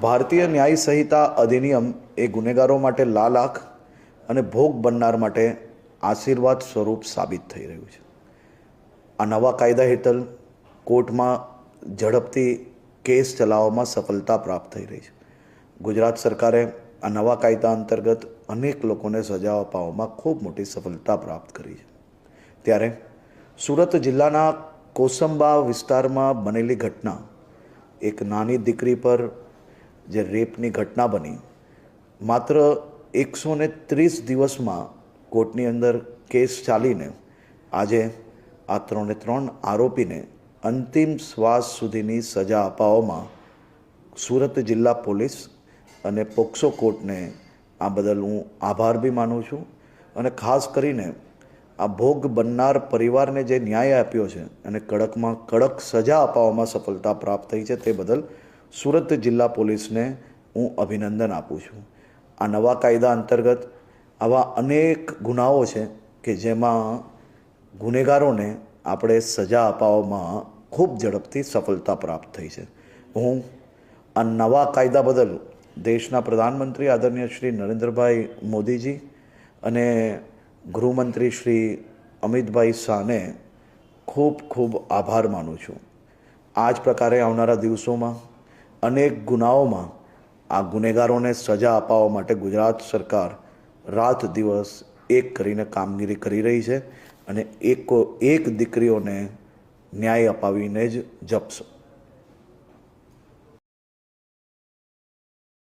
ભારતીય ન્યાય સંહિતા અધિનિયમ એ ગુનેગારો માટે લાલ આંખ અને ભોગ બનનાર માટે આશીર્વાદ સ્વરૂપ સાબિત થઈ રહ્યું છે. આ નવા કાયદા હેઠળ કોર્ટમાં ઝડપથી કેસ ચલાવવામાં સફળતા પ્રાપ્ત થઈ રહી છે. ગુજરાત સરકારે આ નવા કાયદા અંતર્ગત અનેક લોકોને સજા અપાવવામાં ખૂબ મોટી સફળતા પ્રાપ્ત કરી છે. ત્યારે સુરત જિલ્લાના કોસંબા વિસ્તારમાં બનેલી ઘટના, એક નાની દીકરી પર જે રેપની ઘટના બની, માત્ર 130 દિવસમાં કોર્ટની અંદર કેસ ચાલીને આજે આ 3 આરોપીને અંતિમ શ્વાસ સુધીની સજા અપાવવામાં સુરત જિલ્લા પોલીસ અને પોક્સો કોર્ટને આ બદલ હું આભાર બી માનું છું. અને ખાસ કરીને આ ભોગ બનનાર પરિવારને જે ન્યાય આપ્યો છે અને કડકમાં કડક સજા અપાવવામાં સફળતા પ્રાપ્ત થઈ છે તે બદલ સુરત જિલ્લા પોલીસને હું અભિનંદન આપું છું. આ નવા કાયદા અંતર્ગત આવા અનેક ગુનાઓ છે કે જેમાં ગુનેગારોને આપણે સજા અપાવવામાં ખૂબ ઝડપથી સફળતા પ્રાપ્ત થઈ છે. હું આ નવા કાયદા બદલ દેશના પ્રધાનમંત્રી આદરણીય શ્રી નરેન્દ્રભાઈ મોદીજી અને ગૃહમંત્રી શ્રી અમિતભાઈ શાહને ખૂબ ખૂબ આભાર માનું છું. આ જ પ્રકારે આવનારા દિવસોમાં અનેક ગુનાઓમાં આ ગુનેગારોને સજા અપાવવા માટે ગુજરાત સરકાર રાત દિવસ એક કરીને કામગીરી કરી રહી છે અને એક દીકરીઓને ન્યાય અપાવીને જ જપશે.